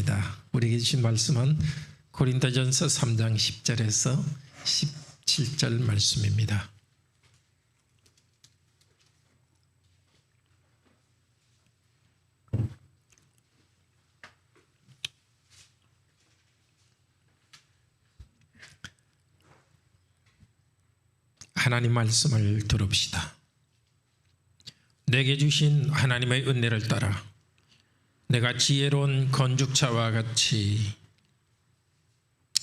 말씀입니다. 우리에게 주신 말씀은 고린도전서 3장 10절에서 17절 말씀입니다. 하나님 말씀을 들읍시다. 내게 주신 하나님의 은혜를 따라 내가 지혜로운 건축자와 같이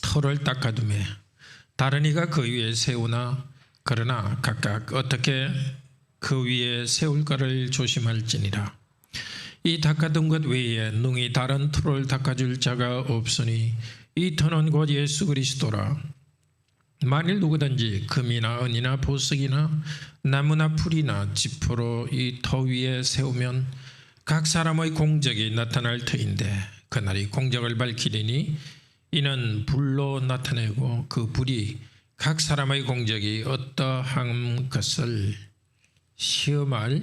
터를 닦아두매 다른 이가 그 위에 세우나 그러나 각각 어떻게 그 위에 세울까를 조심할지니라. 이 닦아둔 것 외에 능히 다른 터를 닦아줄 자가 없으니 이 터는 곧 예수 그리스도라. 만일 누구든지 금이나 은이나 보석이나 나무나 풀이나 지퍼로 이 터 위에 세우면 각 사람의 공적이 나타날 터인데 그날이 공적을 밝히리니 이는 불로 나타내고 그 불이 각 사람의 공적이 어떠한 것을 시험할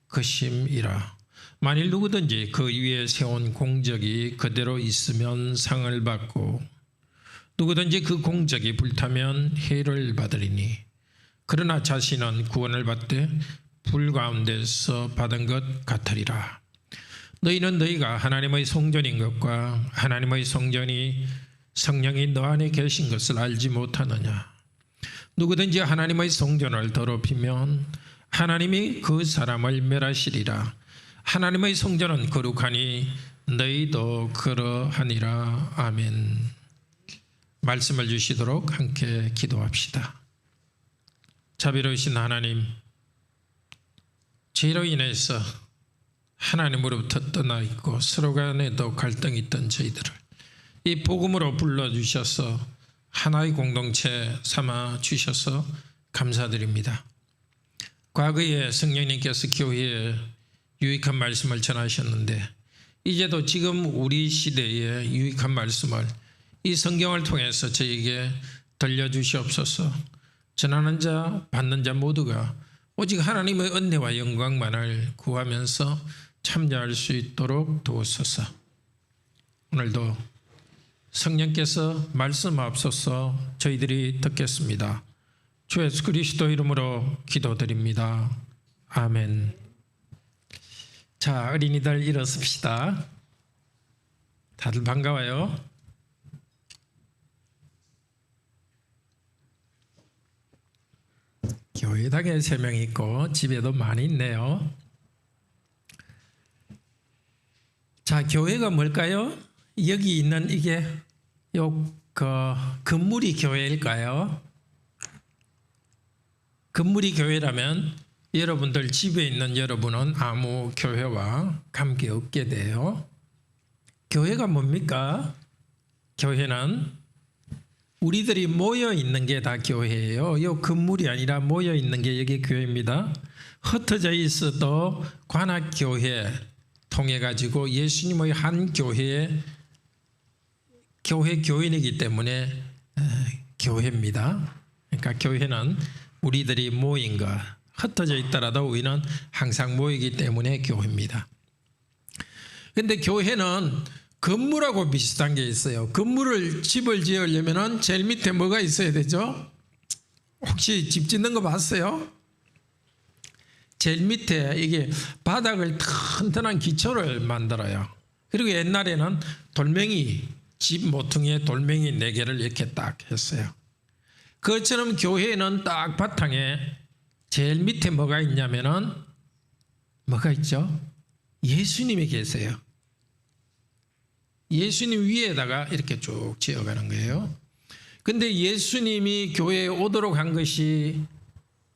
것임이라. 만일 누구든지 그 위에 세운 공적이 그대로 있으면 상을 받고 누구든지 그 공적이 불타면 해를 받으리니 그러나 자신은 구원을 받되 불 가운데서 받은 것 같으리라. 너희는 너희가 하나님의 성전인 것과 하나님의 성전이 성령이 너 안에 계신 것을 알지 못하느냐. 누구든지 하나님의 성전을 더럽히면 하나님이 그 사람을 멸하시리라. 하나님의 성전은 거룩하니 너희도 그러하니라. 아멘. 말씀을 주시도록 함께 기도합시다. 자비로우신 하나님, 죄로 인해서 하나님으로부터 떠나 있고 서로 간에도 갈등이 있던 저희들을 이 복음으로 불러주셔서 하나의 공동체 삼아 주셔서 감사드립니다. 과거에 성령님께서 교회에 유익한 말씀을 전하셨는데 이제도 지금 우리 시대에 유익한 말씀을 이 성경을 통해서 저에게 들려주시옵소서. 전하는 자, 받는 자 모두가 오직 하나님의 은혜와 영광만을 구하면서 참여할 수 있도록 도우소서. 오늘도 성령께서 말씀하옵소서. 저희들이 듣겠습니다. 주 예수 그리스도 이름으로 기도드립니다. 아멘. 자, 어린이들 일어섭시다. 다들 반가워요. 교회당에 3명 있고 집에도 많이 있네요. 자, 교회가 뭘까요? 여기 있는 이게 건물이 교회일까요? 건물이 교회라면 여러분들 집에 있는 여러분은 아무 교회와 관계없게 돼요. 교회가 뭡니까? 교회는 우리들이 모여 있는 게 다 교회예요. 이 건물이 아니라 모여 있는 게 여기 교회입니다. 흩어져 있어도 관악교회 통해 가지고 예수님의 한 교회의 교인이기 때문에 교회입니다. 그러니까 교회는 우리들이 모인 것, 흩어져 있더라도 우리는 항상 모이기 때문에 교회입니다. 그런데 교회는 건물하고 비슷한 게 있어요. 집을 지으려면 제일 밑에 뭐가 있어야 되죠? 혹시 집 짓는 거 봤어요? 제일 밑에 이게 바닥을 튼튼한 기초를 만들어요. 그리고 옛날에는 돌멩이, 집 모퉁이에 돌멩이 4개를 이렇게 딱 했어요. 그것처럼 교회는 딱 바탕에 제일 밑에 뭐가 있냐면은 뭐가 있죠? 예수님이 계세요. 예수님 위에다가 이렇게 쭉 지어가는 거예요. 근데 예수님이 교회에 오도록 한 것이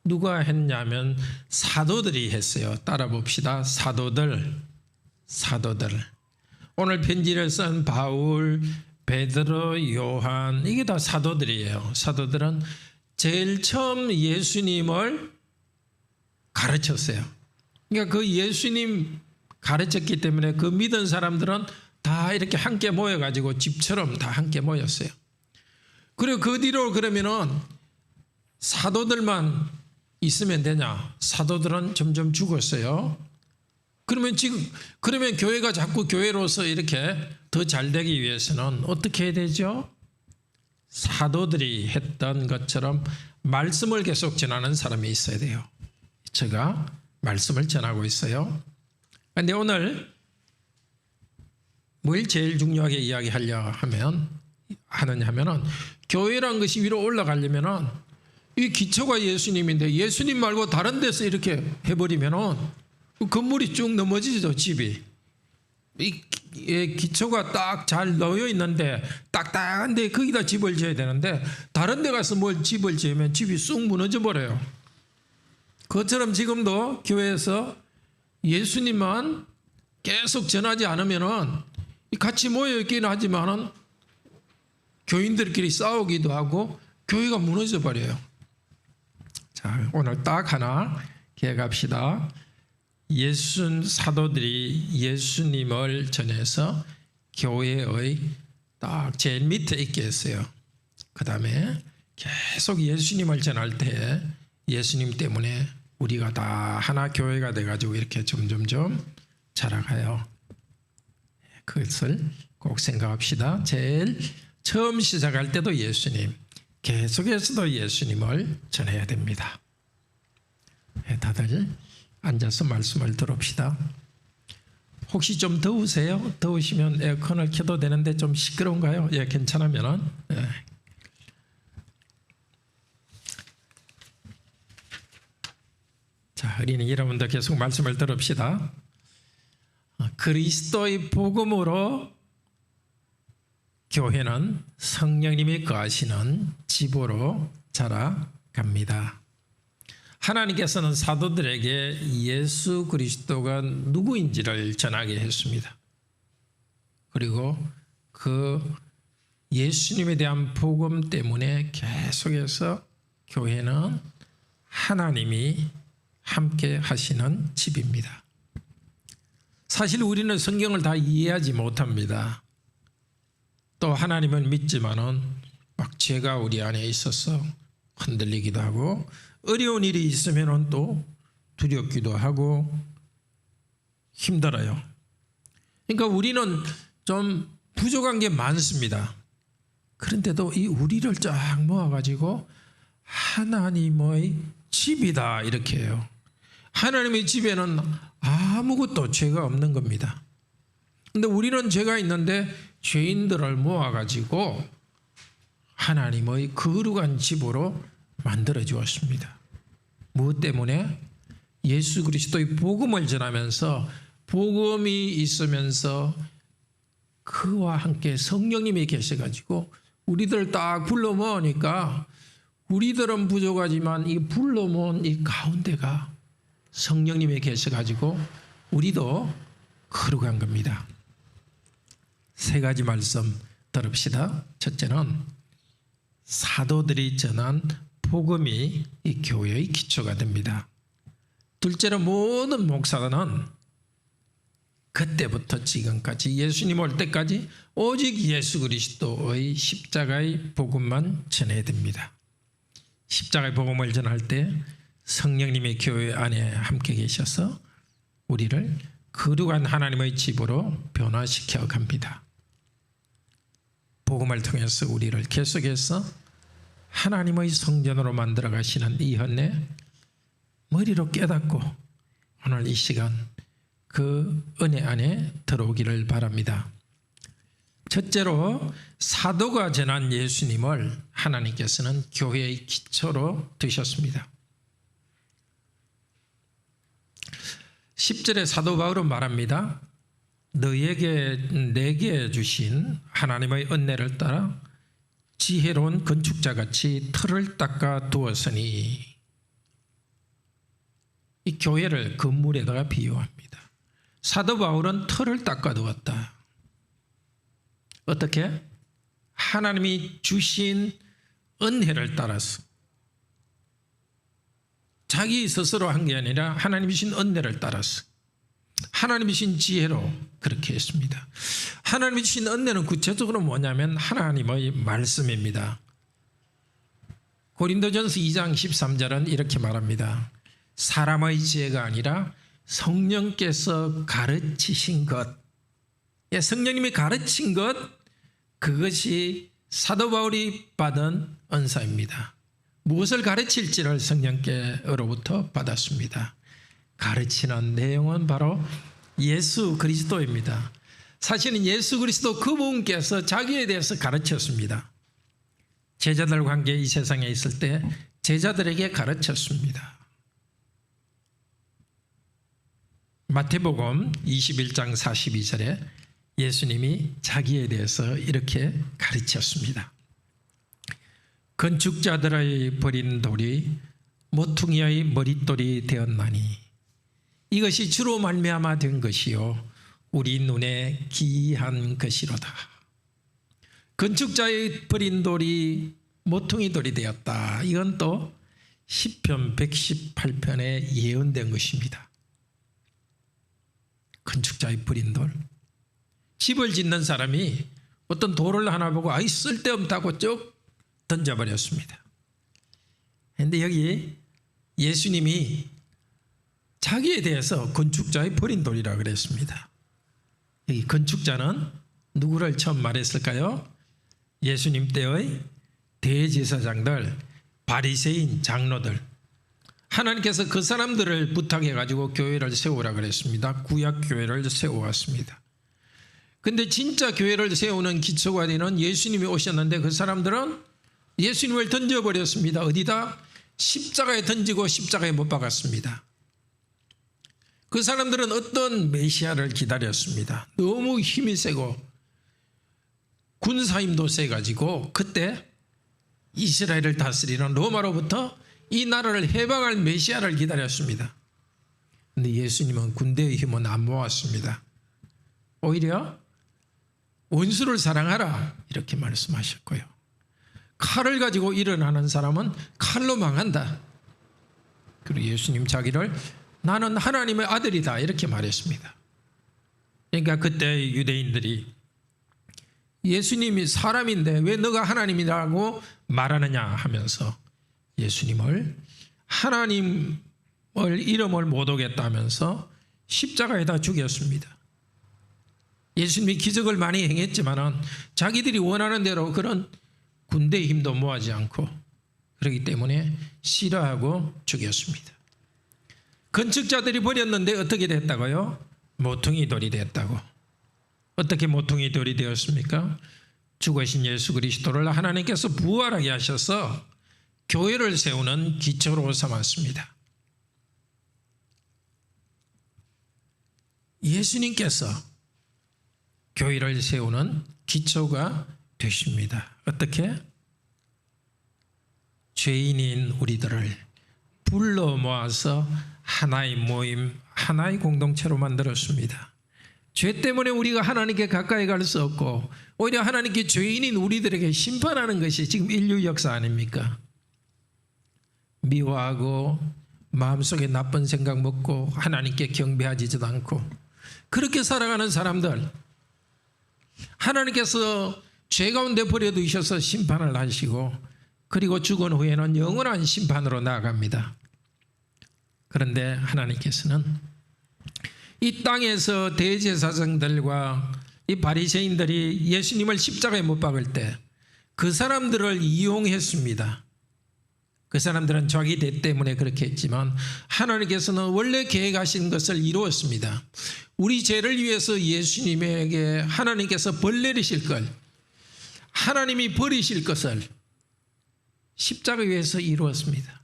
누가 했냐면 사도들이 했어요. 따라 봅시다. 사도들. 오늘 편지를 쓴 바울, 베드로, 요한 이게 다 사도들이에요. 사도들은 제일 처음 예수님을 가르쳤어요. 그러니까 그 예수님 가르쳤기 때문에 그 믿은 사람들은 다 이렇게 함께 모여가지고 집처럼 다 함께 모였어요. 그리고 그 뒤로 그러면은 사도들만 있으면 되냐? 사도들은 점점 죽었어요. 그러면 교회가 자꾸 교회로서 이렇게 더 잘 되기 위해서는 어떻게 해야 되죠? 사도들이 했던 것처럼 말씀을 계속 전하는 사람이 있어야 돼요. 제가 말씀을 전하고 있어요. 그런데 오늘 뭘 제일 중요하게 이야기하려 하느냐면은 교회란 것이 위로 올라가려면은 이 기초가 예수님인데 예수님 말고 다른 데서 이렇게 해버리면은 건물이 쭉 넘어지죠. 집이. 이 기초가 딱 잘 놓여 있는데 딱딱한데 거기다 집을 지어야 되는데 다른 데 가서 뭘 집을 지으면 집이 쑥 무너져 버려요. 그것처럼 지금도 교회에서 예수님만 계속 전하지 않으면은 같이 모여 있긴 하지만은 교인들끼리 싸우기도 하고 교회가 무너져 버려요. 자, 오늘 딱 하나 기억합시다. 사도들이 예수님을 전해서 교회의 딱 제일 밑에 있게 했어요. 그 다음에 계속 예수님을 전할 때 예수님 때문에 우리가 다 하나 교회가 돼가지고 이렇게 점점점 자라가요. 그것을 꼭 생각합시다. 제일 처음 시작할 때도 예수님, 계속해서도 예수님을 전해야 됩니다. 다들 앉아서 말씀을 들읍시다. 혹시 좀 더우세요? 더우시면 에어컨을 켜도 되는데 좀 시끄러운가요? 예, 괜찮으면은. 예. 자, 어린이 여러분도 계속 말씀을 들읍시다. 그리스도의 복음으로 교회는 성령님이 거하시는 집으로 자라갑니다. 하나님께서는 사도들에게 예수 그리스도가 누구인지를 전하게 했습니다. 그리고 그 예수님에 대한 복음 때문에 계속해서 교회는 하나님이 함께 하시는 집입니다. 사실 우리는 성경을 다 이해하지 못합니다. 또 하나님은 믿지만은 막 죄가 우리 안에 있어서 흔들리기도 하고 어려운 일이 있으면 또 두렵기도 하고 힘들어요. 그러니까 우리는 좀 부족한 게 많습니다. 그런데도 이 우리를 쫙 모아가지고 하나님의 집이다 이렇게 해요. 하나님의 집에는 아무것도 죄가 없는 겁니다. 근데 우리는 죄가 있는데 죄인들을 모아가지고 하나님의 거룩한 집으로 만들어 주었습니다. 무엇 때문에? 예수 그리스도의 복음을 전하면서 복음이 있으면서 그와 함께 성령님이 계셔가지고 우리들 딱 불러 모으니까 우리들은 부족하지만 이 불러 모은 이 가운데가 성령님이 계셔가지고 우리도 거룩한 겁니다. 세 가지 말씀 들읍시다. 첫째는 사도들이 전한 복음이 이 교회의 기초가 됩니다. 둘째로 모든 목사는 그때부터 지금까지 예수님 올 때까지 오직 예수 그리스도의 십자가의 복음만 전해야 됩니다. 십자가의 복음을 전할 때 성령님이 교회 안에 함께 계셔서 우리를 거룩한 하나님의 집으로 변화시켜 갑니다. 복음을 통해서 우리를 계속해서 하나님의 성전으로 만들어 가시는 이 은혜 머리로 깨닫고 오늘 이 시간 그 은혜 안에 들어오기를 바랍니다. 첫째로 사도가 전한 예수님을 하나님께서는 교회의 기초로 두셨습니다. 10절에 사도 바울은 말합니다. 내게 주신 하나님의 은혜를 따라 지혜로운 건축자같이 틀을 닦아 두었으니, 이 교회를 건물에다가 비유합니다. 사도 바울은 틀을 닦아 두었다. 어떻게? 하나님이 주신 은혜를 따라서, 자기 스스로 한 게 아니라 하나님이 주신 은혜를 따라서, 하나님이 주신 지혜로 그렇게 했습니다. 하나님이 주신 은혜는 구체적으로 뭐냐면 하나님의 말씀입니다. 고린도전서 2장 13절은 이렇게 말합니다. 사람의 지혜가 아니라 성령께서 가르치신 것, 성령님이 가르친 것, 그것이 사도 바울이 받은 은사입니다. 무엇을 가르칠지를 성령께로부터 받았습니다. 가르치는 내용은 바로 예수 그리스도입니다. 사실은 예수 그리스도 그분께서 자기에 대해서 가르쳤습니다. 제자들 관계 이 세상에 있을 때 제자들에게 가르쳤습니다. 마태복음 21장 42절에 예수님이 자기에 대해서 이렇게 가르쳤습니다. 건축자들의 버린 돌이 모퉁이의 머릿돌이 되었나니 이것이 주로 말미암아 된 것이요 우리 눈에 기이한 것이로다. 건축자의 버린 돌이 모퉁이 돌이 되었다. 이건 또 시편 118편에 예언된 것입니다. 건축자의 버린 돌. 집을 짓는 사람이 어떤 돌을 하나 보고 아이 쓸데없다고 쭉 던져버렸습니다. 그런데 여기 예수님이 자기에 대해서 건축자의 버린 돌이라고 그랬습니다. 여기 건축자는 누구를 처음 말했을까요? 예수님 때의 대제사장들, 바리새인, 장로들. 하나님께서 그 사람들을 부탁해 가지고 교회를 세우라 그랬습니다. 구약 교회를 세워왔습니다. 근데 진짜 교회를 세우는 기초가 되는 예수님이 오셨는데 그 사람들은 예수님을 던져버렸습니다. 어디다? 십자가에 던지고 십자가에 못 박았습니다. 그 사람들은 어떤 메시아를 기다렸습니다. 너무 힘이 세고 군사힘도 세가지고 그때 이스라엘을 다스리는 로마로부터 이 나라를 해방할 메시아를 기다렸습니다. 그런데 예수님은 군대의 힘은 안 모았습니다. 오히려 원수를 사랑하라 이렇게 말씀하셨고요. 칼을 가지고 일어나는 사람은 칼로 망한다. 그리고 예수님 자기를 나는 하나님의 아들이다 이렇게 말했습니다. 그러니까 그때 유대인들이 예수님이 사람인데 왜 너가 하나님이라고 말하느냐 하면서 예수님을 하나님을 이름을 못 오겠다 하면서 십자가에다 죽였습니다. 예수님이 기적을 많이 행했지만 자기들이 원하는 대로 그런 군대의 힘도 모아지 않고 그렇기 때문에 싫어하고 죽였습니다. 건축자들이 버렸는데 어떻게 됐다고요? 모퉁이 돌이 됐다고. 어떻게 모퉁이 돌이 되었습니까? 죽으신 예수 그리스도를 하나님께서 부활하게 하셔서 교회를 세우는 기초로 삼았습니다. 예수님께서 교회를 세우는 기초가 되십니다. 어떻게? 죄인인 우리들을 불러 모아서 하나의 모임, 하나의 공동체로 만들었습니다. 죄 때문에 우리가 하나님께 가까이 갈 수 없고 오히려 하나님께 죄인인 우리들에게 심판하는 것이 지금 인류 역사 아닙니까? 미워하고 마음속에 나쁜 생각 먹고 하나님께 경배하지도 않고 그렇게 살아가는 사람들 하나님께서 죄 가운데 버려두셔서 심판을 하시고 그리고 죽은 후에는 영원한 심판으로 나아갑니다. 그런데 하나님께서는 이 땅에서 대제사장들과 이 바리새인들이 예수님을 십자가에 못 박을 때 그 사람들을 이용했습니다. 그 사람들은 자기 대 때문에 그렇게 했지만 하나님께서는 원래 계획하신 것을 이루었습니다. 우리 죄를 위해서 예수님에게 하나님께서 벌 내리실 걸, 하나님이 버리실 것을 십자가 위에서 이루었습니다.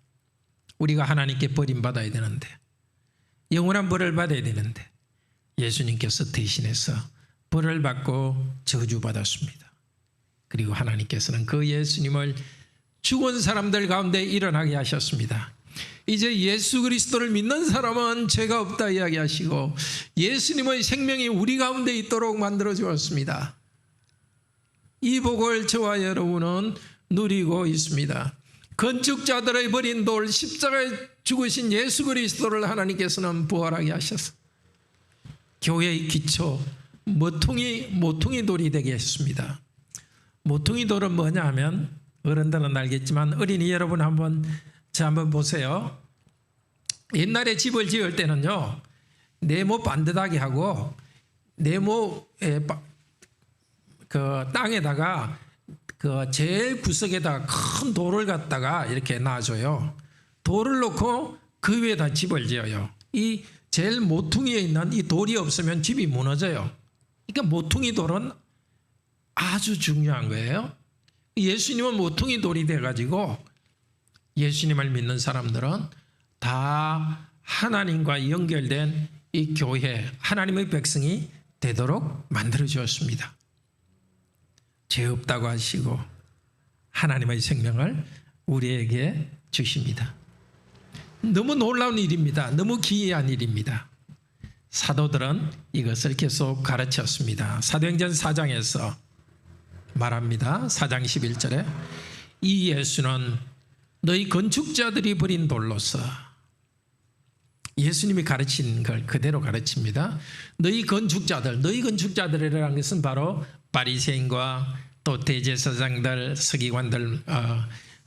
우리가 하나님께 버림받아야 되는데 영원한 벌을 받아야 되는데 예수님께서 대신해서 벌을 받고 저주받았습니다. 그리고 하나님께서는 그 예수님을 죽은 사람들 가운데 일어나게 하셨습니다. 이제 예수 그리스도를 믿는 사람은 죄가 없다 이야기하시고 예수님의 생명이 우리 가운데 있도록 만들어 주었습니다. 이 복을 저와 여러분은 누리고 있습니다. 건축자들의 버린 돌 십자가에 죽으신 예수 그리스도를 하나님께서는 부활하게 하셔서 교회의 기초 모퉁이 돌이 되게 했습니다. 모퉁이 돌은 뭐냐 하면 어른들은 알겠지만 어린이 여러분 한번 보세요. 옛날에 집을 지을 때는요 네모 반듯하게 하고 네모에 그 땅에다가 그 제일 구석에다가 큰 돌을 갖다가 이렇게 놔줘요. 돌을 놓고 그 위에다 집을 지어요. 이 제일 모퉁이에 있는 이 돌이 없으면 집이 무너져요. 그러니까 모퉁이 돌은 아주 중요한 거예요. 예수님은 모퉁이 돌이 돼가지고 예수님을 믿는 사람들은 다 하나님과 연결된 이 교회, 하나님의 백성이 되도록 만들어 주었습니다. 죄 없다고 하시고 하나님의 생명을 우리에게 주십니다. 너무 놀라운 일입니다. 너무 기이한 일입니다. 사도들은 이것을 계속 가르쳤습니다. 사도행전 4장에서 말합니다. 4장 11절에 이 예수는 너희 건축자들이 버린 돌로서, 예수님이 가르친 걸 그대로 가르칩니다. 너희 건축자들이라는 것은 바로 바리새인과 또 대제사장들, 서기관들,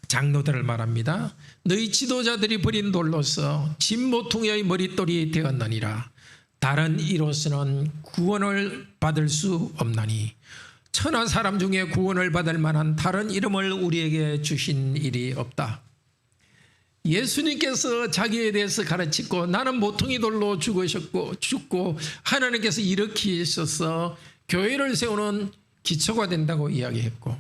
장로들을 말합니다. 너희 지도자들이 버린 돌로서 집 모퉁이의 머릿돌이 되었느니라. 다른 이로서는 구원을 받을 수 없나니 천하 사람 중에 구원을 받을 만한 다른 이름을 우리에게 주신 일이 없다. 예수님께서 자기에 대해서 가르치고 나는 모퉁이 돌로 죽고 하나님께서 일으키셔서 교회를 세우는 기초가 된다고 이야기했고,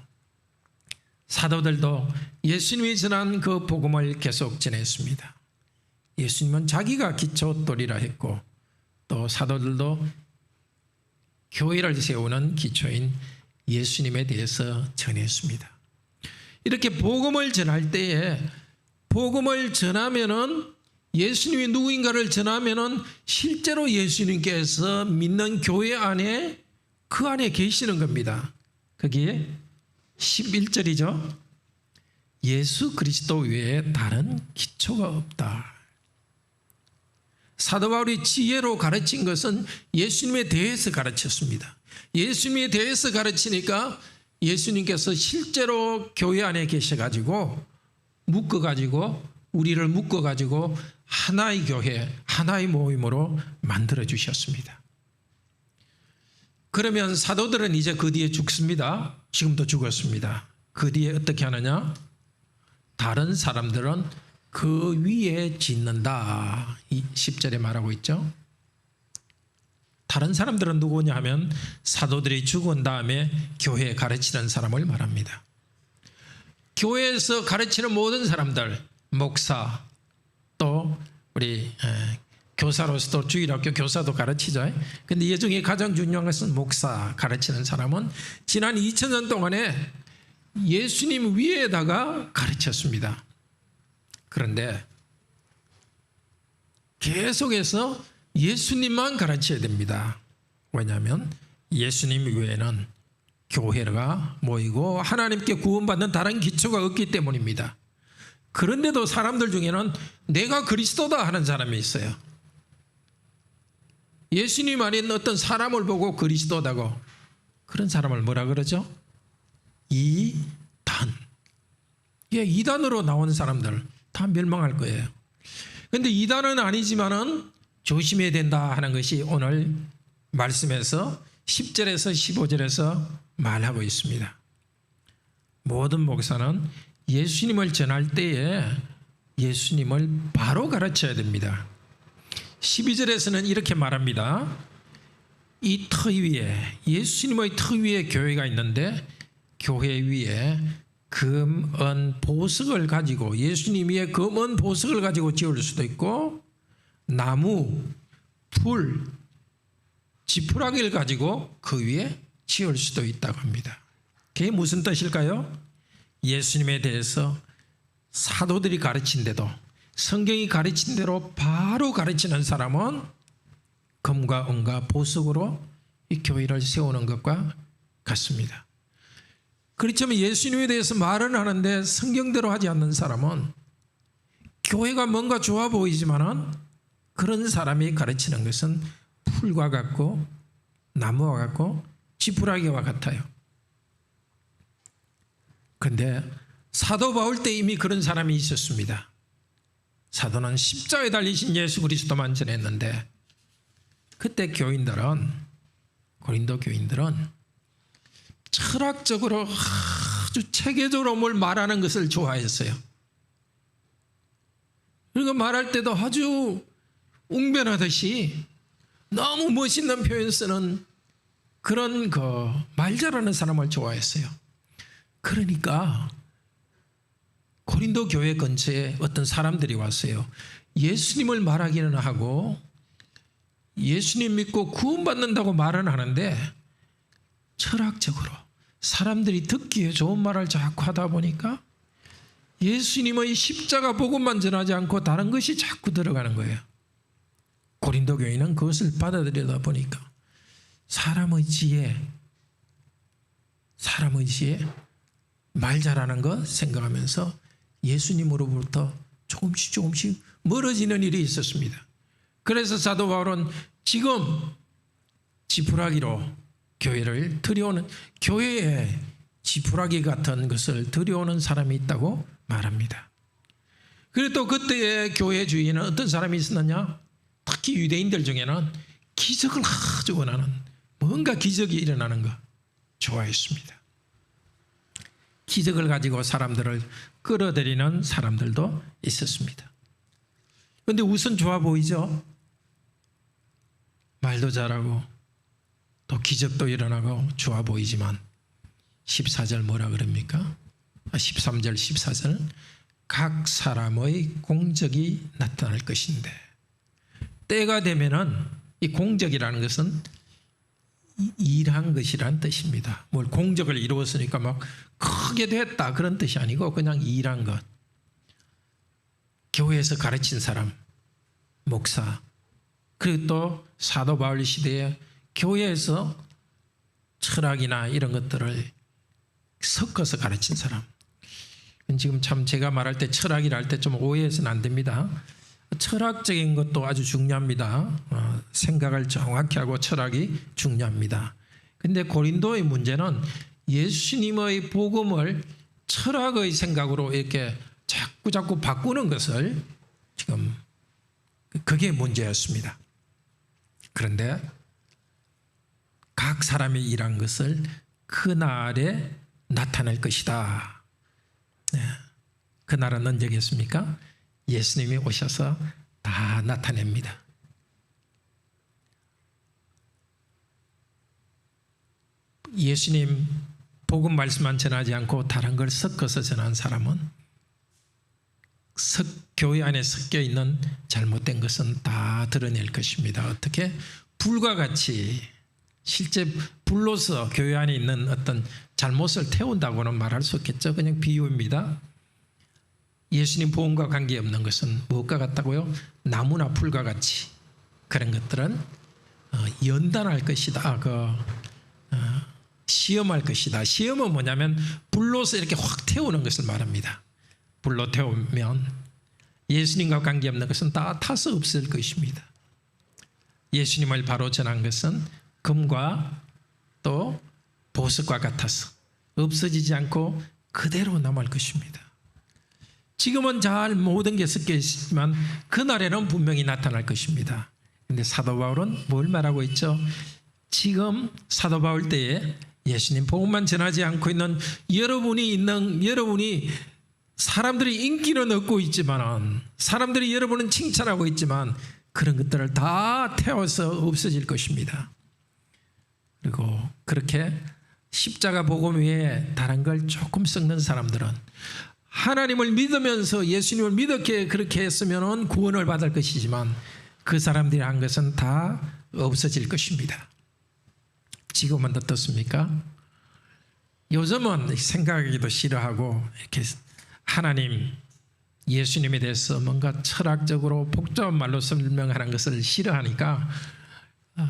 사도들도 예수님이 전한 그 복음을 계속 전했습니다. 예수님은 자기가 기초돌이라 했고, 또 사도들도 교회를 세우는 기초인 예수님에 대해서 전했습니다. 이렇게 복음을 전할 때에, 복음을 전하면은, 예수님이 누구인가를 전하면은 실제로 예수님께서 믿는 교회 안에, 그 안에 계시는 겁니다. 그게 11절이죠. 예수 그리스도 외에 다른 기초가 없다. 사도 바울이 지혜로 가르친 것은 예수님에 대해서 가르쳤습니다. 예수님에 대해서 가르치니까 예수님께서 실제로 교회 안에 계셔가지고 우리를 묶어가지고 하나의 교회, 하나의 모임으로 만들어 주셨습니다. 그러면 사도들은 이제 그 뒤에 죽습니다. 지금도 죽었습니다. 그 뒤에 어떻게 하느냐? 다른 사람들은 그 위에 짓는다. 이 10절에 말하고 있죠. 다른 사람들은 누구냐 하면 사도들이 죽은 다음에 교회에 가르치는 사람을 말합니다. 교회에서 가르치는 모든 사람들, 목사, 또 우리 교사로서도 주일학교 교사도 가르치죠. 근데 이 중에 가장 중요한 것은 목사, 가르치는 사람은 지난 2000년 동안에 예수님 위에다가 가르쳤습니다. 그런데 계속해서 예수님만 가르쳐야 됩니다. 왜냐하면 예수님 외에는 교회가 모이고 하나님께 구원받는 다른 기초가 없기 때문입니다. 그런데도 사람들 중에는 내가 그리스도다 하는 사람이 있어요. 예수님 안에 있는 어떤 사람을 보고 그리스도다고, 그런 사람을 뭐라 그러죠? 이단. 이단으로 나온 사람들 다 멸망할 거예요. 그런데 이단은 아니지만은 조심해야 된다 하는 것이 오늘 말씀에서 10절에서 15절에서 말하고 있습니다. 모든 목사는 예수님을 전할 때에 예수님을 바로 가르쳐야 됩니다. 12절에서는 이렇게 말합니다. 이 터 위에, 예수님의 터 위에 교회가 있는데 교회 위에 금, 은, 보석을 가지고, 예수님 위에 금, 은, 보석을 가지고 지을 수도 있고, 나무, 풀, 지푸라기를 가지고 그 위에 지을 수도 있다고 합니다. 그게 무슨 뜻일까요? 예수님에 대해서 사도들이 가르친 대로, 성경이 가르친 대로 바로 가르치는 사람은 금과 은과 보석으로 이 교회를 세우는 것과 같습니다. 그렇지만 예수님에 대해서 말은 하는데 성경대로 하지 않는 사람은, 교회가 뭔가 좋아 보이지만은 그런 사람이 가르치는 것은 풀과 같고 나무와 같고 지푸라기와 같아요. 그런데 사도 바울 때 이미 그런 사람이 있었습니다. 사도는 십자가에 달리신 예수 그리스도만 전했는데 그때 고린도 교인들은 철학적으로 아주 체계적으로 뭘 말하는 것을 좋아했어요. 그리고 말할 때도 아주 웅변하듯이 너무 멋있는 표현 쓰는 그런 말 잘하는 사람을 좋아했어요. 그러니까 고린도 교회 근처에 어떤 사람들이 왔어요. 예수님을 말하기는 하고 예수님 믿고 구원받는다고 말은 하는데 철학적으로 사람들이 듣기에 좋은 말을 자꾸 하다 보니까 예수님의 십자가 복음만 전하지 않고 다른 것이 자꾸 들어가는 거예요. 고린도 교인은 그것을 받아들이다 보니까 사람의 지혜 말 잘하는 것 생각하면서 예수님으로부터 조금씩 멀어지는 일이 있었습니다. 그래서 사도 바울은 지금 지푸라기로 교회를 들여오는, 교회에 지푸라기 같은 것을 들여오는 사람이 있다고 말합니다. 그리고 또 그때의 교회 주위에는 어떤 사람이 있었느냐? 특히 유대인들 중에는 기적을 아주 원하는, 뭔가 기적이 일어나는 거 좋아했습니다. 기적을 가지고 사람들을 끌어들이는 사람들도 있었습니다. 그런데 우선 좋아 보이죠? 말도 잘하고 또 기적도 일어나고 좋아 보이지만 14절 뭐라 그럽니까? 13절 14절 각 사람의 공적이 나타날 것인데, 때가 되면은 이 공적이라는 것은 일한 것이란 뜻입니다. 뭘 공적을 이루었으니까 막 크게 됐다 그런 뜻이 아니고 그냥 일한 것. 교회에서 가르친 사람, 목사, 그리고 또 사도 바울 시대에 교회에서 철학이나 이런 것들을 섞어서 가르친 사람. 지금 참 제가 말할 때 철학이라 할 때 좀 오해해서는 안 됩니다. 철학적인 것도 아주 중요합니다. 생각을 정확히 하고 철학이 중요합니다. 근데 고린도의 문제는 예수님의 복음을 철학의 생각으로 이렇게 자꾸 바꾸는 것을 지금 그게 문제였습니다. 그런데 각 사람이 일한 것을 그날에 나타낼 것이다. 그날은 언제겠습니까? 예수님이 오셔서 다 나타냅니다. 예수님 복음 말씀만 전하지 않고 다른 걸 섞어서 전한 사람은 교회 안에 섞여 있는 잘못된 것은 다 드러낼 것입니다. 어떻게? 불과 같이, 실제 불로서 교회 안에 있는 어떤 잘못을 태운다고는 말할 수 없겠죠. 그냥 비유입니다. 예수님 복음과 관계없는 것은 무엇과 같다고요? 나무나 풀과 같이 그런 것들은 연단할 것이다. 시험할 것이다. 시험은 뭐냐면 불로서 이렇게 확 태우는 것을 말합니다. 불로 태우면 예수님과 관계없는 것은 다 타서 없을 것입니다. 예수님을 바로 전한 것은 금과 또 보석과 같아서 없어지지 않고 그대로 남을 것입니다. 지금은 잘 모든 게 섞여 있지만 그날에는 분명히 나타날 것입니다. 그런데 사도 바울은 뭘 말하고 있죠? 지금 사도 바울 때에 예수님 복음만 전하지 않고 있는 여러분이 사람들이 인기는 얻고 있지만, 사람들이 여러분은 칭찬하고 있지만 그런 것들을 다 태워서 없어질 것입니다. 그리고 그렇게 십자가 복음 외에 다른 걸 조금 섞는 사람들은 하나님을 믿으면서 예수님을 믿었기에 그렇게 했으면 구원을 받을 것이지만 그 사람들이 한 것은 다 없어질 것입니다. 지금은 어떻습니까? 요즘은 생각하기도 싫어하고 이렇게 하나님, 예수님에 대해서 뭔가 철학적으로 복잡한 말로 설명하는 것을 싫어하니까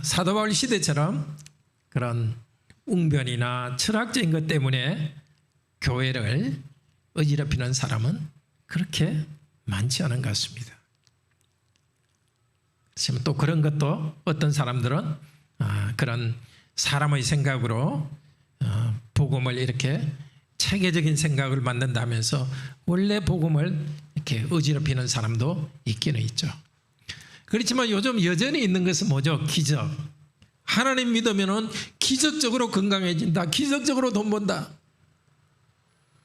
사도 바울 시대처럼 그런 웅변이나 철학적인 것 때문에 교회를 어지럽히는 사람은 그렇게 많지 않은 것 같습니다. 지금 또 그런 것도 어떤 사람들은 그런 사람의 생각으로 복음을 이렇게 체계적인 생각을 만든다면서 원래 복음을 이렇게 어지럽히는 사람도 있기는 있죠. 그렇지만 요즘 여전히 있는 것은 뭐죠? 기적. 하나님 믿으면은 기적적으로 건강해진다. 기적적으로 돈 번다.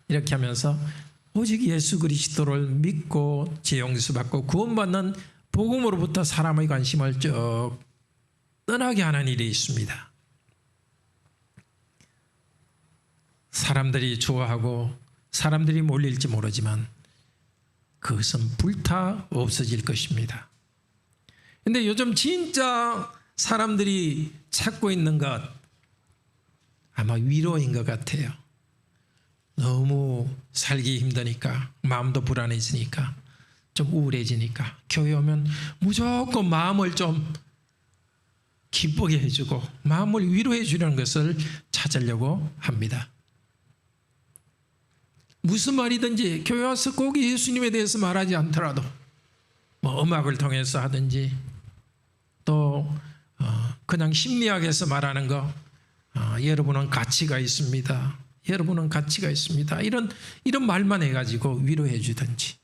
이렇게 하면서 오직 예수 그리스도를 믿고 죄 용서받고 구원받는 복음으로부터 사람의 관심을 쭉 떠나게 하는 일이 있습니다. 사람들이 좋아하고 사람들이 몰릴지 모르지만 그것은 불타 없어질 것입니다. 그런데 요즘 진짜 사람들이 찾고 있는 것 아마 위로인 것 같아요. 너무 살기 힘드니까, 마음도 불안해지니까, 좀 우울해지니까 교회 오면 무조건 마음을 좀 기쁘게 해주고 마음을 위로해 주려는 것을 찾으려고 합니다. 무슨 말이든지 교회 와서 꼭 예수님에 대해서 말하지 않더라도 뭐 음악을 통해서 하든지 또 그냥 심리학에서 말하는 거, 여러분은 가치가 있습니다. 여러분은 가치가 있습니다. 이런 말만 해가지고 위로해 주든지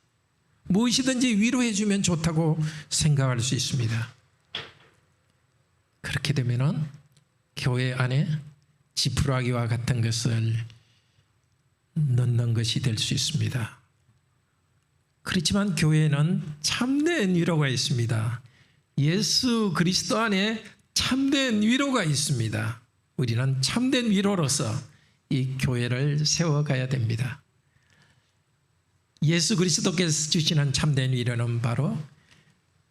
무엇이든지 위로해 주면 좋다고 생각할 수 있습니다. 그렇게 되면은 교회 안에 지푸라기와 같은 것을 넣는 것이 될 수 있습니다. 그렇지만 교회에는 참된 위로가 있습니다. 예수 그리스도 안에 참된 위로가 있습니다. 우리는 참된 위로로서 이 교회를 세워가야 됩니다. 예수 그리스도께서 주시는 참된 위로는 바로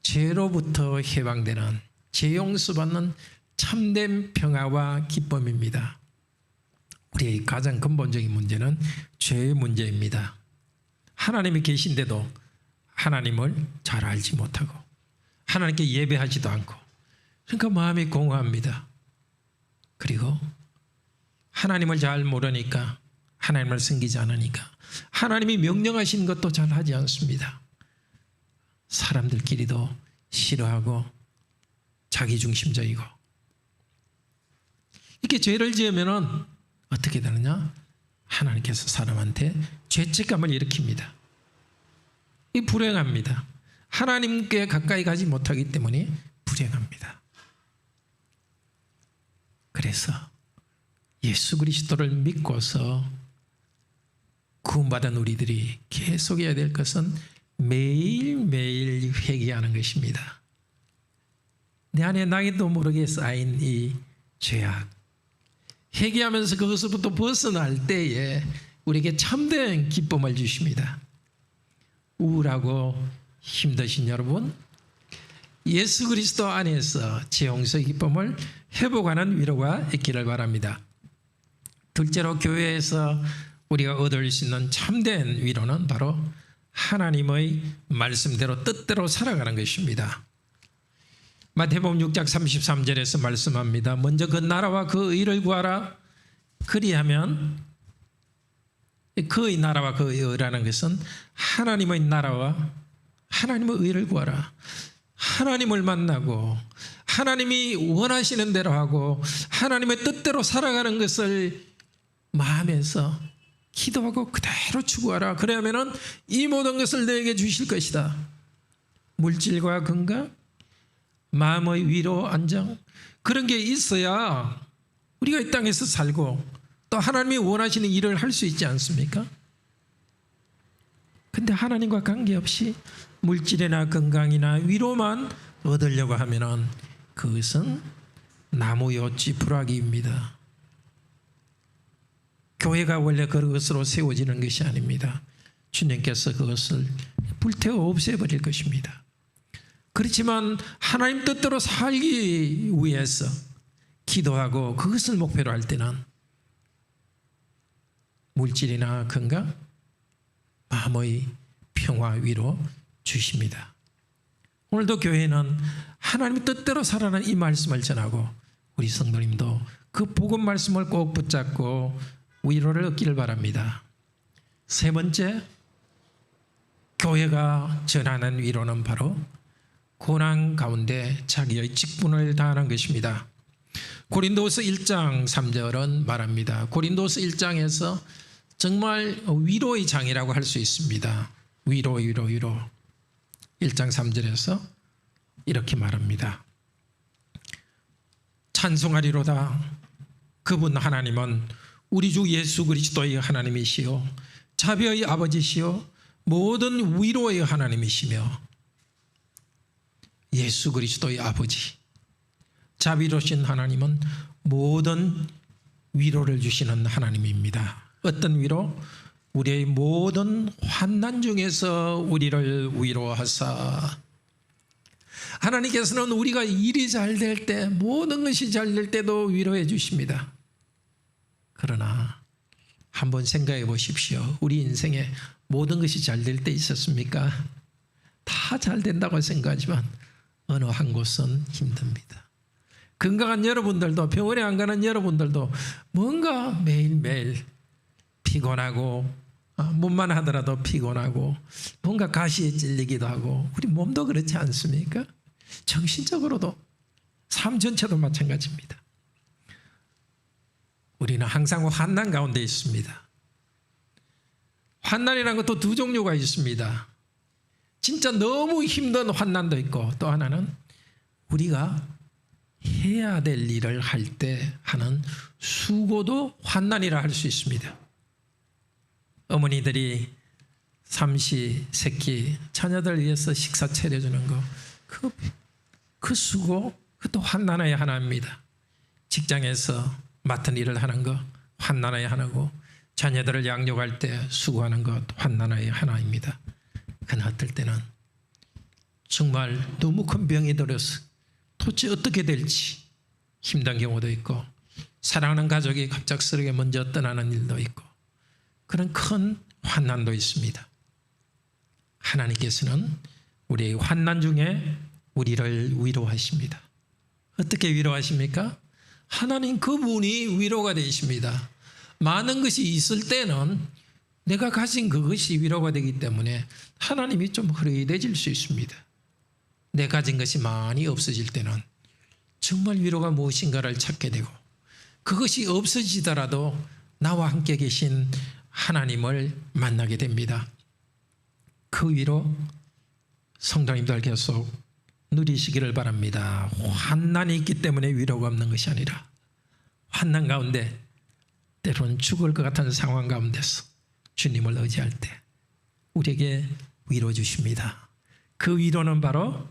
죄로부터 해방되는, 죄 용서받는 참된 평화와 기쁨입니다. 우리의 가장 근본적인 문제는 죄의 문제입니다. 하나님이 계신데도 하나님을 잘 알지 못하고 하나님께 예배하지도 않고, 그러니까 마음이 공허합니다. 그리고 하나님을 잘 모르니까, 하나님을 섬기지 않으니까 하나님이 명령하신 것도 잘 하지 않습니다. 사람들끼리도 싫어하고 자기중심적이고, 이렇게 죄를 지으면 어떻게 되느냐? 하나님께서 사람한테 죄책감을 일으킵니다. 이 불행합니다. 하나님께 가까이 가지 못하기 때문에 불행합니다. 그래서 예수 그리스도를 믿고서 구원받은 우리들이 계속해야 될 것은 매일매일 회개하는 것입니다. 내 안에 나에도 모르게 쌓인 이 죄악, 회개하면서 그것으로부터 벗어날 때에 우리에게 참된 기쁨을 주십니다. 우울하고 힘드신 여러분, 예수 그리스도 안에서 죄 용서의 기쁨을 회복하는 위로가 있기를 바랍니다. 둘째로 교회에서 우리가 얻을 수 있는 참된 위로는 바로 하나님의 말씀대로 뜻대로 살아가는 것입니다. 마태복음 6장 33절에서 말씀합니다. 먼저 그 나라와 그 의를 구하라. 그리하면, 그의 나라와 그 의라는 것은 하나님의 나라와 하나님의 의를 구하라. 하나님을 만나고 하나님이 원하시는 대로 하고 하나님의 뜻대로 살아가는 것을 마음에서 기도하고 그대로 추구하라. 그러면은 이 모든 것을 너에게 주실 것이다. 물질과 건강, 마음의 위로, 안정, 그런 게 있어야 우리가 이 땅에서 살고 또 하나님이 원하시는 일을 할 수 있지 않습니까? 근데 하나님과 관계없이 물질이나 건강이나 위로만 얻으려고 하면은 그것은 나무요 지푸라기입니다. 교회가 원래 그것으로 세워지는 것이 아닙니다. 주님께서 그것을 불태워 없애버릴 것입니다. 그렇지만 하나님 뜻대로 살기 위해서 기도하고 그것을 목표로 할 때는 물질이나 건강, 마음의 평화, 위로 주십니다. 오늘도 교회는 하나님의 뜻대로 살아가는 이 말씀을 전하고 우리 성도님도 그 복음 말씀을 꼭 붙잡고 위로를 얻기를 바랍니다. 세 번째, 교회가 전하는 위로는 바로 고난 가운데 자기의 직분을 다하는 것입니다. 고린도서 1장 3절은 말합니다. 고린도서 1장에서 정말 위로의 장이라고 할 수 있습니다. 위로 1장 3절에서 이렇게 말합니다. 찬송하리로다. 그분 하나님은 우리 주 예수 그리스도의 하나님이시요 자비의 아버지시요 모든 위로의 하나님이시며 예수 그리스도의 아버지, 자비로우신 하나님은 모든 위로를 주시는 하나님입니다. 어떤 위로? 우리의 모든 환난 중에서 우리를 위로하사, 하나님께서는 우리가 일이 잘 될 때, 모든 것이 잘 될 때도 위로해 주십니다. 그러나 한번 생각해 보십시오. 우리 인생에 모든 것이 잘 될 때 있었습니까? 다 잘 된다고 생각하지만 어느 한 곳은 힘듭니다. 건강한 여러분들도, 병원에 안 가는 여러분들도 뭔가 매일매일 피곤하고, 몸만 하더라도 피곤하고, 뭔가 가시에 찔리기도 하고, 우리 몸도 그렇지 않습니까? 정신적으로도, 삶 전체도 마찬가지입니다. 우리는 항상 환난 가운데 있습니다. 환난이라는 것도 두 종류가 있습니다. 진짜 너무 힘든 환난도 있고, 또 하나는 우리가 해야 될 일을 할 때 하는 수고도 환난이라 할 수 있습니다. 어머니들이 삼시세끼 자녀들 위해서 식사 차려주는 거, 그 수고, 그것도 환난의 하나입니다. 직장에서 맡은 일을 하는 거 환난의 하나고, 자녀들을 양육할 때 수고하는 것 환난의 하나입니다. 그러나 어떨 때는 정말 너무 큰 병이 들어서 도대체 어떻게 될지 힘든 경우도 있고, 사랑하는 가족이 갑작스럽게 먼저 떠나는 일도 있고, 그런 큰 환난도 있습니다. 하나님께서는 우리의 환난 중에 우리를 위로하십니다. 어떻게 위로하십니까? 하나님 그분이 위로가 되십니다. 많은 것이 있을 때는 내가 가진 그것이 위로가 되기 때문에 하나님이 좀 허리해질 수 있습니다. 내 가진 것이 많이 없어질 때는 정말 위로가 무엇인가를 찾게 되고, 그것이 없어지더라도 나와 함께 계신 하나님을 만나게 됩니다. 그 위로 성도님들 계속 누리시기를 바랍니다. 환난이 있기 때문에 위로가 없는 것이 아니라, 환난 가운데 때로는 죽을 것 같은 상황 가운데서 주님을 의지할 때 우리에게 위로 주십니다. 그 위로는 바로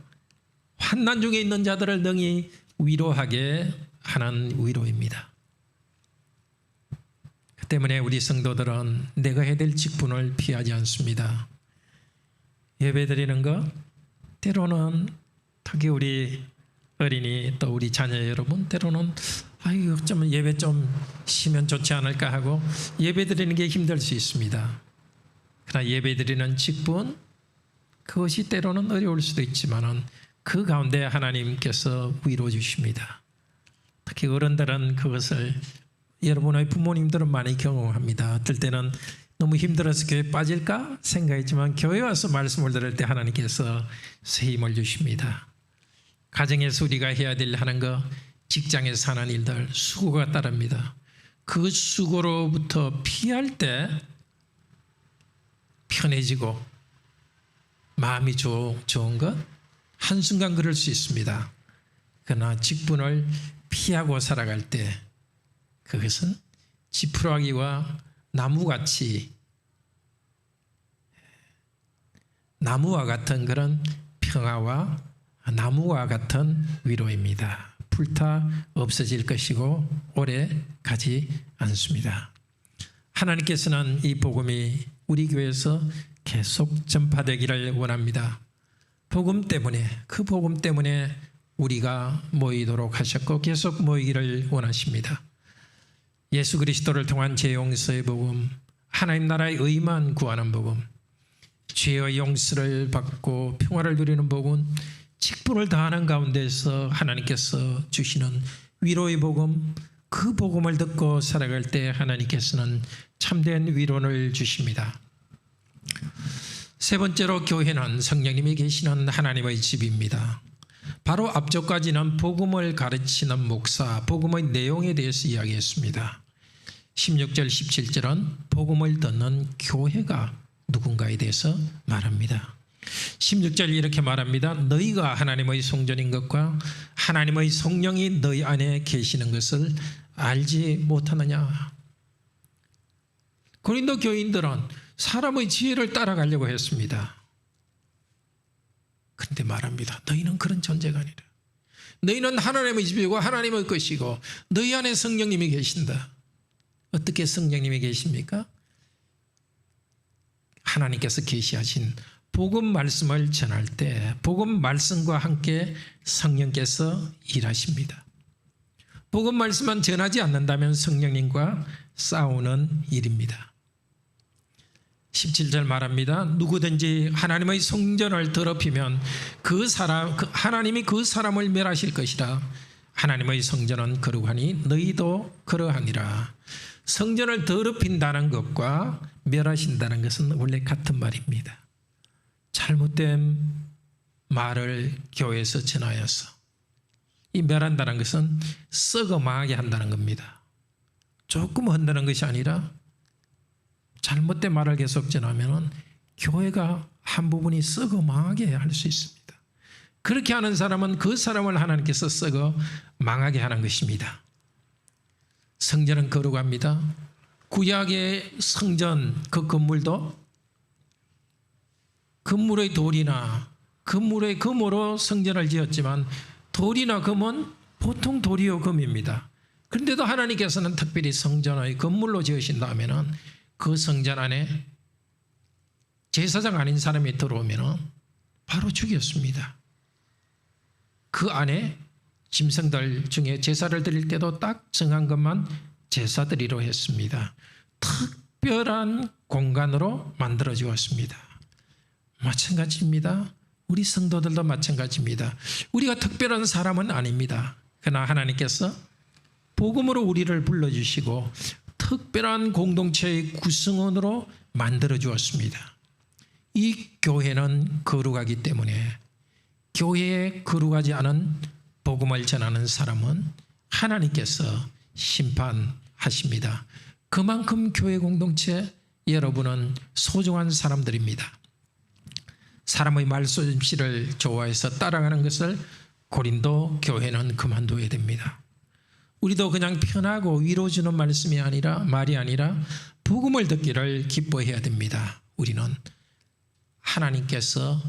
환난 중에 있는 자들을 능히 위로하게 하는 위로입니다. 그 때문에 우리 성도들은 내가 해야 될 직분을 피하지 않습니다. 예배드리는 것, 때로는 특히 우리 어린이, 또 우리 자녀 여러분, 때로는 아이고 좀 예배 좀 쉬면 좋지 않을까 하고 예배드리는 게 힘들 수 있습니다. 그러나 예배드리는 직분, 그것이 때로는 어려울 수도 있지만은 그 가운데 하나님께서 위로 주십니다. 특히 어른들은 그것을, 여러분의 부모님들은 많이 경험합니다. 어떨 때는 너무 힘들어서 교회 빠질까 생각했지만 교회 와서 말씀을 들을 때 하나님께서 새 힘을 주십니다. 가정에서 우리가 해야 될 하는 거, 직장에서 하는 일들, 수고가 따릅니다. 그 수고로부터 피할 때 편해지고 마음이 좋은 것, 한순간 그럴 수 있습니다. 그러나 직분을 피하고 살아갈 때 그것은 지푸라기와 나무같이, 나무와 같은 그런 평화와 나무와 같은 위로입니다. 불타 없어질 것이고 오래 가지 않습니다. 하나님께서는 이 복음이 우리 교회에서 계속 전파되기를 원합니다. 복음 때문에, 그 복음 때문에 우리가 모이도록 하셨고 계속 모이기를 원하십니다. 예수 그리스도를 통한 죄 용서의 복음, 하나님 나라의 의만 구하는 복음, 죄의 용서를 받고 평화를 누리는 복음, 직분을 다하는 가운데서 하나님께서 주시는 위로의 복음, 그 복음을 듣고 살아갈 때 하나님께서는 참된 위로를 주십니다. 세 번째로 교회는 성령님이 계시는 하나님의 집입니다. 바로 앞쪽까지는 복음을 가르치는 목사, 복음의 내용에 대해서 이야기했습니다. 16절, 17절은 복음을 듣는 교회가 누군가에 대해서 말합니다. 16절 이렇게 말합니다. 너희가 하나님의 성전인 것과 하나님의 성령이 너희 안에 계시는 것을 알지 못하느냐. 고린도 교인들은 사람의 지혜를 따라가려고 했습니다. 그런데 말합니다. 너희는 그런 존재가 아니라 너희는 하나님의 집이고 하나님의 것이고 너희 안에 성령님이 계신다. 어떻게 성령님이 계십니까? 하나님께서 계시하신 복음 말씀을 전할 때 복음 말씀과 함께 성령께서 일하십니다. 복음 말씀만 전하지 않는다면 성령님과 싸우는 일입니다. 17절 말합니다. 누구든지 하나님의 성전을 더럽히면 하나님이 그 사람을 멸하실 것이라. 하나님의 성전은 거룩하니 너희도 그러하니라. 성전을 더럽힌다는 것과 멸하신다는 것은 원래 같은 말입니다. 잘못된 말을 교회에서 전하여서 이 멸한다는 것은 썩어 망하게 한다는 겁니다. 조금 흔드는 것이 아니라 잘못된 말을 계속 전하면 교회가 한 부분이 썩어 망하게 할 수 있습니다. 그렇게 하는 사람은 그 사람을 하나님께서 썩어 망하게 하는 것입니다. 성전은 거룩합니다. 구약의 성전 그 건물도 건물의 돌이나 건물의 금으로 성전을 지었지만 돌이나 금은 보통 돌이요 금입니다. 그런데도 하나님께서는 특별히 성전의 건물로 지으신다면 그 성전 안에 제사장 아닌 사람이 들어오면 바로 죽였습니다. 그 안에 짐승들 중에 제사를 드릴 때도 딱 정한 것만 제사 드리러 했습니다. 특별한 공간으로 만들어 주었습니다. 마찬가지입니다. 우리 성도들도 마찬가지입니다. 우리가 특별한 사람은 아닙니다. 그러나 하나님께서 복음으로 우리를 불러주시고 특별한 공동체의 구성원으로 만들어 주었습니다. 이 교회는 거룩하기 때문에 교회에 거룩하지 않은 복음을 전하는 사람은 하나님께서 심판하십니다. 그만큼 교회 공동체 여러분은 소중한 사람들입니다. 사람의 말솜씨를 좋아해서 따라가는 것을 고린도 교회는 그만둬야 됩니다. 우리도 그냥 편하고 위로주는 말씀이 아니라 말이 아니라 복음을 듣기를 기뻐해야 됩니다. 우리는 하나님께서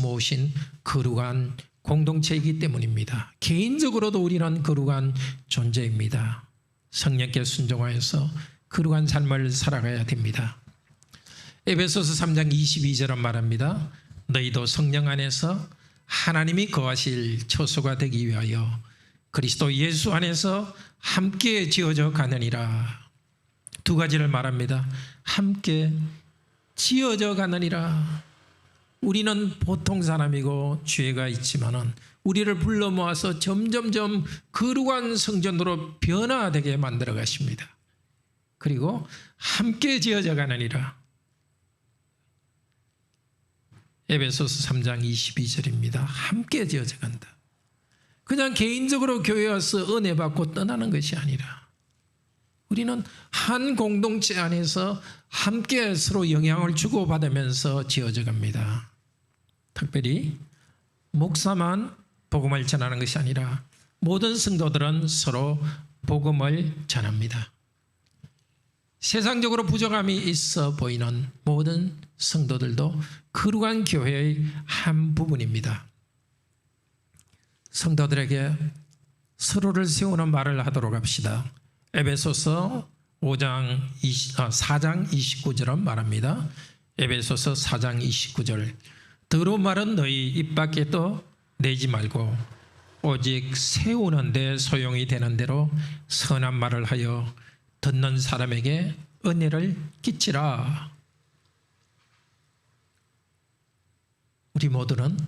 모으신 거룩한 공동체이기 때문입니다. 개인적으로도 우리는 거룩한 존재입니다. 성령께 순종하여서 거룩한 삶을 살아가야 됩니다. 에베소서 3장 22절은 말합니다. 너희도 성령 안에서 하나님이 거하실 처소가 되기 위하여 그리스도 예수 안에서 함께 지어져 가느니라. 두 가지를 말합니다. 함께 지어져 가느니라. 우리는 보통 사람이고 죄가 있지만은 우리를 불러 모아서 점점점 거룩한 성전으로 변화되게 만들어 가십니다. 그리고 함께 지어져 가느니라. 에베소서 3장 22절입니다. 함께 지어져 간다. 그냥 개인적으로 교회 와서 은혜 받고 떠나는 것이 아니라 우리는 한 공동체 안에서 함께 서로 영향을 주고받으면서 지어져 갑니다. 특별히 목사만 복음을 전하는 것이 아니라 모든 성도들은 서로 복음을 전합니다. 세상적으로 부족함이 있어 보이는 모든 성도들도 거룩한 교회의 한 부분입니다. 성도들에게 서로를 세우는 말을 하도록 합시다. 에베소서 4장 29절은 말합니다. 에베소서 4장 29절 더러운 말은 너희 입 밖에도 내지 말고 오직 세우는 데 소용이 되는 대로 선한 말을 하여 듣는 사람에게 은혜를 끼치라. 우리 모두는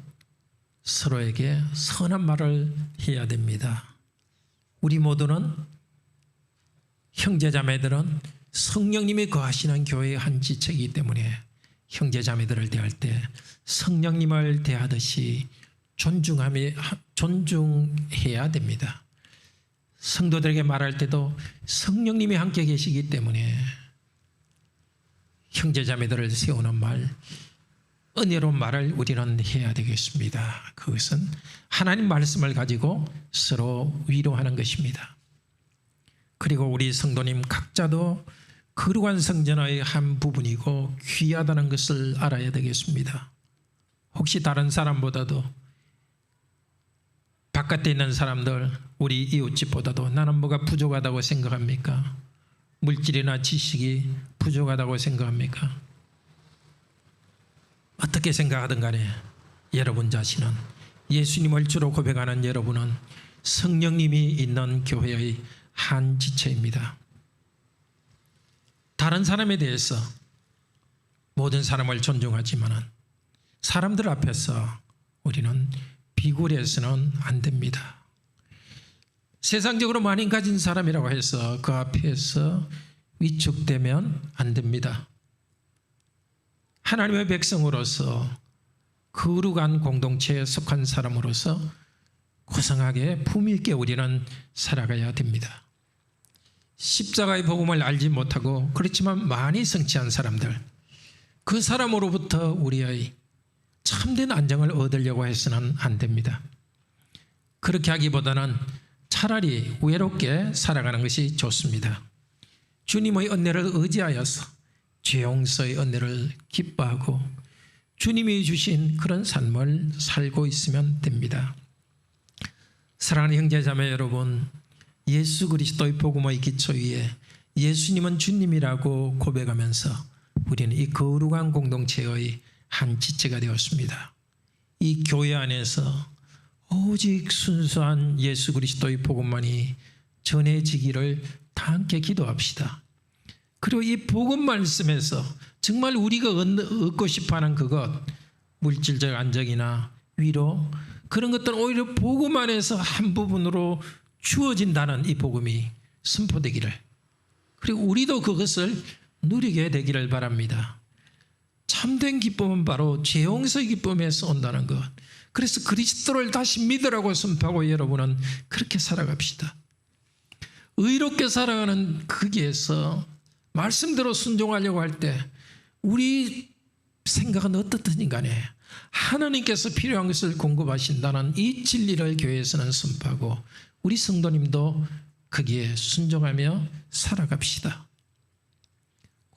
서로에게 선한 말을 해야 됩니다. 우리 모두는 형제자매들은 성령님이 거하시는 교회의 한 지체이기 때문에 형제자매들을 대할 때 성령님을 대하듯이 존중해야 됩니다. 성도들에게 말할 때도 성령님이 함께 계시기 때문에 형제자매들을 세우는 말 은혜로운 말을 우리는 해야 되겠습니다. 그것은 하나님 말씀을 가지고 서로 위로하는 것입니다. 그리고 우리 성도님 각자도 거룩한 성전의 한 부분이고 귀하다는 것을 알아야 되겠습니다. 혹시 다른 사람보다도 바깥에 있는 사람들, 우리 이웃집보다도 나는 뭐가 부족하다고 생각합니까? 물질이나 지식이 부족하다고 생각합니까? 어떻게 생각하든 간에 여러분 자신은, 예수님을 주로 고백하는 여러분은 성령님이 있는 교회의 한 지체입니다. 다른 사람에 대해서 모든 사람을 존중하지만 사람들 앞에서 우리는 비굴해서는 안 됩니다. 세상적으로 많이 가진 사람이라고 해서 그 앞에서 위축되면 안 됩니다. 하나님의 백성으로서 거룩한 공동체에 속한 사람으로서 고상하게 품위 있게 우리는 살아가야 됩니다. 십자가의 복음을 알지 못하고 그렇지만 많이 성취한 사람들, 그 사람으로부터 우리의 참된 안정을 얻으려고 해서는 안 됩니다. 그렇게 하기보다는 차라리 외롭게 살아가는 것이 좋습니다. 주님의 은혜를 의지하여서 죄 용서의 은혜를 기뻐하고 주님이 주신 그런 삶을 살고 있으면 됩니다. 사랑하는 형제자매 여러분, 예수 그리스도의 복음의 기초 위에 예수님은 주님이라고 고백하면서 우리는 이 거룩한 공동체의 한 지체가 되었습니다. 이 교회 안에서 오직 순수한 예수 그리스도의 복음만이 전해지기를 다 함께 기도합시다. 그리고 이 복음 말씀에서 정말 우리가 얻고 싶어하는 그것, 물질적 안정이나 위로, 그런 것들은 오히려 복음 안에서 한 부분으로 주어진다는 이 복음이 선포되기를, 그리고 우리도 그것을 누리게 되기를 바랍니다. 참된 기쁨은 바로 죄 용서의 기쁨에서 온다는 것. 그래서 그리스도를 다시 믿으라고 선포하고 여러분은 그렇게 살아갑시다. 의롭게 살아가는 거기에서 말씀대로 순종하려고 할 때 우리 생각은 어떻든 간에 하나님께서 필요한 것을 공급하신다는 이 진리를 교회에서는 선포하고 우리 성도님도 거기에 순종하며 살아갑시다.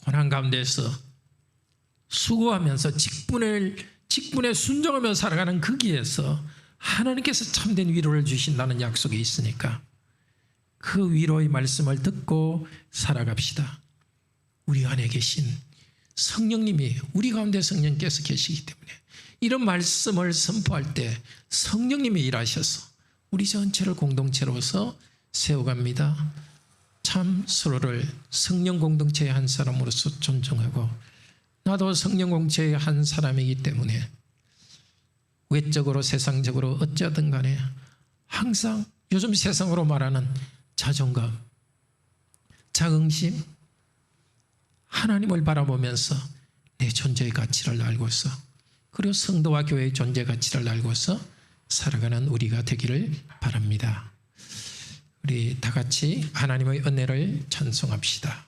고난 가운데서 수고하면서 직분에 순종하며 살아가는 거기에서 하나님께서 참된 위로를 주신다는 약속이 있으니까 그 위로의 말씀을 듣고 살아갑시다. 우리 안에 계신 성령님이, 우리 가운데 성령께서 계시기 때문에 이런 말씀을 선포할 때 성령님이 일하셔서 우리 전체를 공동체로서 세워갑니다. 참 서로를 성령 공동체의 한 사람으로서 존중하고, 나도 성령 공동체의 한 사람이기 때문에 외적으로 세상적으로 어쩌든 간에 항상 요즘 세상으로 말하는 자존감, 자긍심, 하나님을 바라보면서 내 존재의 가치를 알고서, 그리고 성도와 교회의 존재 가치를 알고서 살아가는 우리가 되기를 바랍니다. 우리 다 같이 하나님의 은혜를 찬송합시다.